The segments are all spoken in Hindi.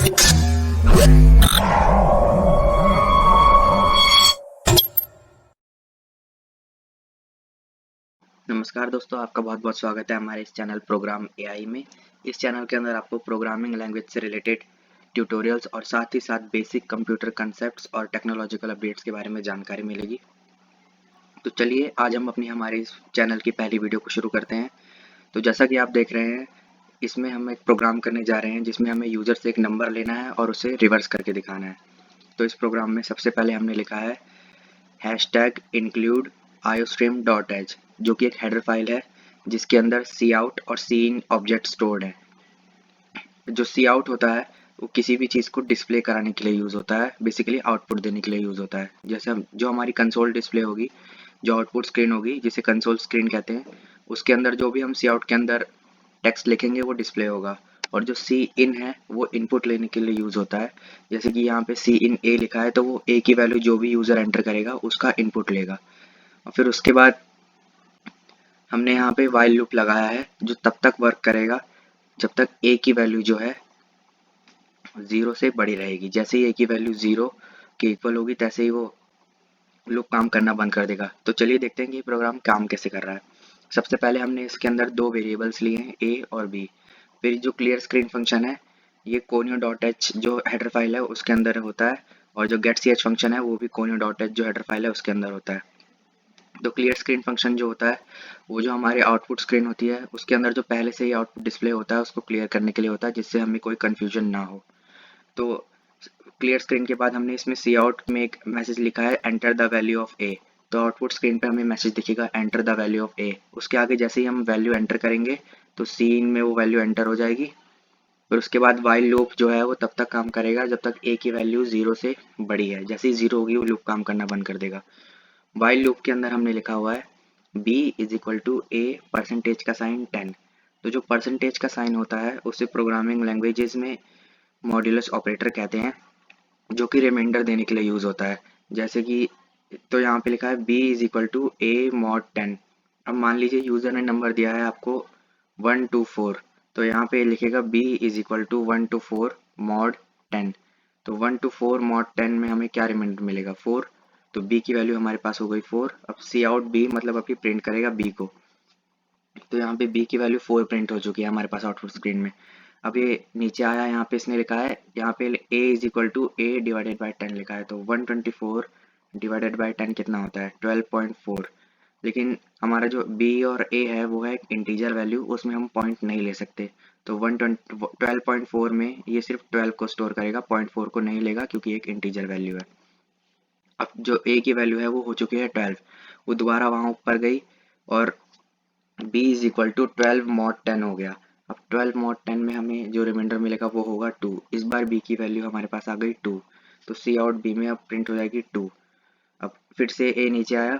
नमस्कार दोस्तों, आपका बहुत बहुत स्वागत है हमारे इस चैनल प्रोग्राम एआई में। इस चैनल के अंदर आपको प्रोग्रामिंग लैंग्वेज से रिलेटेड ट्यूटोरियल्स और साथ ही साथ बेसिक कंप्यूटर कंसेप्ट्स और टेक्नोलॉजिकल अपडेट्स के बारे में जानकारी मिलेगी। तो चलिए आज हम हमारे इस चैनल की पहली वीडियो को शुरू करते हैं। तो जैसा कि आप देख रहे हैं, इसमें हम एक प्रोग्राम करने जा रहे हैं जिसमें हमें यूज़र से एक नंबर लेना है और उसे रिवर्स करके दिखाना है। तो इस प्रोग्राम में सबसे पहले हमने लिखा है #include iostream.h, जो कि एक हेडर फाइल है जिसके अंदर सी आउट और सी इन ऑब्जेक्ट स्टोर्ड है। जो सी आउट होता है वो किसी भी चीज़ को डिस्प्ले कराने के लिए यूज़ होता है, बेसिकली आउटपुट देने के लिए यूज़ होता है। जैसे जो हमारी कंसोल डिस्प्ले होगी, जो आउटपुट स्क्रीन होगी जिसे कंसोल स्क्रीन कहते हैं, उसके अंदर जो भी हम सी आउट के अंदर टेक्स्ट लिखेंगे वो डिस्प्ले होगा। और जो सी इन है वो इनपुट लेने के लिए यूज़ होता है। जैसे कि यहाँ पे सी इन ए लिखा है तो वो ए की वैल्यू जो भी यूज़र एंटर करेगा उसका इनपुट लेगा। और फिर उसके बाद हमने यहाँ पे वाइल लूप लगाया है जो तब तक वर्क करेगा जब तक ए की वैल्यू जो है 0 से बड़ी रहेगी। जैसे ही ए की वैल्यू 0 के इक्वल होगी तैसे ही वो लूप काम करना बंद कर देगा। तो चलिए देखते हैं कि ये प्रोग्राम काम कैसे कर रहा है। सबसे पहले हमने इसके अंदर दो वेरिएबल्स लिए हैं, ए और बी। फिर जो क्लियर स्क्रीन फंक्शन है ये conio.h जो हेडर फाइल है उसके अंदर होता है, और जो getch फंक्शन है वो भी conio.h जो हेडर फाइल है उसके अंदर होता है। तो क्लियर स्क्रीन फंक्शन जो होता है वो जो हमारी आउटपुट स्क्रीन होती है उसके अंदर जो पहले से ही आउटपुट डिस्प्ले होता है उसको क्लियर करने के लिए होता है, जिससे हमें कोई कन्फ्यूजन ना हो। तो क्लियर स्क्रीन के बाद हमने इसमें सी आउट में एक मैसेज लिखा है एंटर द वैल्यू ऑफ ए। तो आउटपुट स्क्रीन पे हमें मैसेज दिखेगा एंटर द वैल्यू ऑफ ए। उसके आगे जैसे ही हम वैल्यू एंटर करेंगे तो सीन में वो वैल्यू एंटर हो जाएगी। फिर उसके बाद वाइल लूप जो है वो तब तक काम करेगा जब तक ए की वैल्यू 0 से बड़ी है। जैसे ही 0 होगी वो लूप काम करना बंद कर देगा। वाइल लूप के अंदर हमने लिखा हुआ है b is equal to A percentage का साइन 10। तो जो परसेंटेज का साइन होता है उसे प्रोग्रामिंग लैंग्वेजेस में मॉड्यूलस ऑपरेटर कहते हैं, जो कि रिमाइंडर देने के लिए यूज़ होता है। जैसे कि तो यहाँ पे लिखा है b is equal to A mod 10। अब मान लीजिए यूज़र ने नंबर दिया है आपको 124, तो यहाँ पे लिखेगा b is equal to 124 mod 10। तो 124 मॉड 10 में हमें क्या रिमाइंडर मिलेगा, 4। तो b की वैल्यू हमारे पास हो गई 4। अब सी आउट b मतलब अभी प्रिंट करेगा b को। तो यहाँ पे b की वैल्यू 4 प्रिंट हो चुकी है हमारे पास आउटपुट स्क्रीन में। अब ये नीचे आया, यहाँ पे इसने लिखा है, यहाँ पे a is equal to A divided by 10 लिखा है। तो 124 डिवाइडेड बाई 10 कितना होता है, 12.4। लेकिन हमारा जो b और a है वो है इंटीजर वैल्यू, उसमें हम पॉइंट नहीं ले सकते। तो 12.4 में ये सिर्फ 12 को स्टोर करेगा, 0.4 को नहीं लेगा क्योंकि एक इंटीजर वैल्यू है। अब जो a की वैल्यू है वो हो चुकी है 12, वो दोबारा वहाँ ऊपर गई और b is equal to 12 mod 10 हो गया। अब 12 मॉड 10 में हमें जो रिमाइंडर मिलेगा वो होगा 2। इस बार b की वैल्यू हमारे पास आ गई 2। तो सी आउट b में अब प्रिंट हो जाएगी 2। अब फिर से a नीचे आया।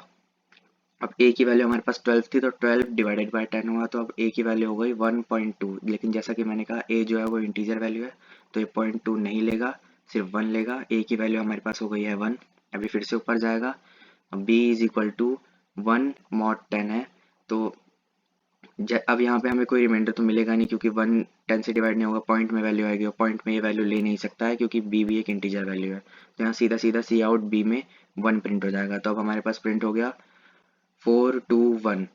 अब a की वैल्यू हमारे पास 12 थी तो 12 डिवाइडेड बाय 10 हुआ, तो अब a की वैल्यू हो गई 1.2। लेकिन जैसा कि मैंने कहा a जो है वो इंटीजर वैल्यू है तो ये 0.2 नहीं लेगा, सिर्फ 1 लेगा। a की वैल्यू हमारे पास हो गई है 1। अभी फिर से ऊपर जाएगा। अब b is equal to 1 mod 10 है। तो अब यहाँ पे हमें कोई रिमाइंडर तो मिलेगा नहीं क्योंकि 1 10 से डिवाइड नहीं होगा, पॉइंट में वैल्यू आएगी और पॉइंट में ये वैल्यू ले नहीं सकता है क्योंकि b भी एक इंटीजर वैल्यू है। तो यहाँ सीधा सीधा सी आउट b में 1 प्रिंट हो जाएगा। तो अब हमारे पास प्रिंट हो गया 421।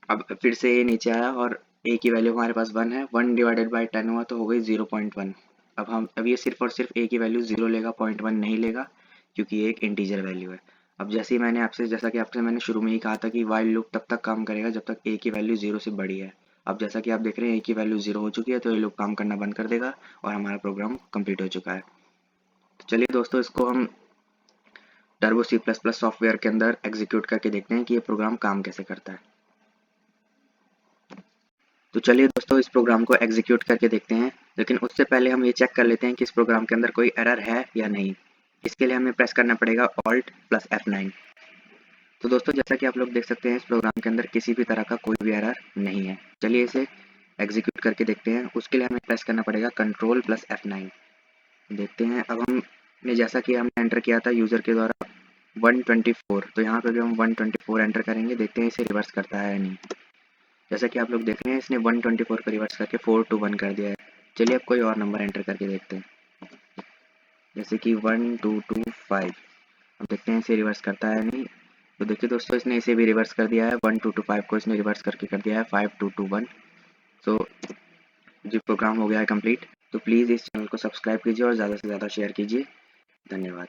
अब फिर से ये नीचे आया और a की वैल्यू हमारे पास 1 है, 1 डिवाइडेड बाई 10 हुआ तो हो गई 0.1। अब ये सिर्फ और सिर्फ a की वैल्यू 0 लेगा, 0.1 नहीं लेगा क्योंकि ये एक इंटीजर वैल्यू है। अब जैसा कि आपसे मैंने शुरू में ही कहा था कि वाइल लूप तब तक काम करेगा जब तक a की वैल्यू 0 से बड़ी है। अब जैसा कि आप देख रहे हैं a की वैल्यू 0 हो चुकी है तो ये लूप काम करना बंद कर देगा और हमारा प्रोग्राम कंप्लीट हो चुका है। तो चलिए दोस्तों, इसको हम टर्बो C++ सॉफ्टवेयर के अंदर एग्जीक्यूट करके देखते हैं कि ये प्रोग्राम काम कैसे करता है। तो चलिए दोस्तों, इस प्रोग्राम को एग्जीक्यूट करके देखते हैं, लेकिन उससे पहले हम ये चेक कर लेते हैं कि इस प्रोग्राम के अंदर कोई एरर है या नहीं। इसके लिए हमें प्रेस करना पड़ेगा Alt प्लस F9। तो दोस्तों, जैसा कि आप लोग देख सकते हैं इस प्रोग्राम के अंदर किसी भी तरह का कोई भी एरर नहीं है। चलिए इसे एग्जीक्यूट करके देखते हैं। उसके लिए हमें प्रेस करना पड़ेगा Ctrl प्लस F9। देखते हैं। अब हमने जैसा कि हमने एंटर किया था यूज़र के द्वारा 124, तो यहाँ पे भी हम 124 एंटर करेंगे। देखते हैं इसे रिवर्स करता है या नहीं। जैसा कि आप लोग देख रहे हैं इसने 124 को रिवर्स करके 421 कर दिया है। चलिए अब कोई और नंबर एंटर करके देखते हैं। जैसे कि 1 2 2 5। अब देखते हैं इसे रिवर्स करता है नहीं। तो देखिए दोस्तों, इसने इसे भी रिवर्स कर दिया है, 1 2 2 5 को इसने रिवर्स करके कर दिया है 5 2 2 1। सो जी प्रोग्राम हो गया है कंप्लीट। तो प्लीज़ इस चैनल को सब्सक्राइब कीजिए और ज़्यादा से ज़्यादा शेयर कीजिए। धन्यवाद।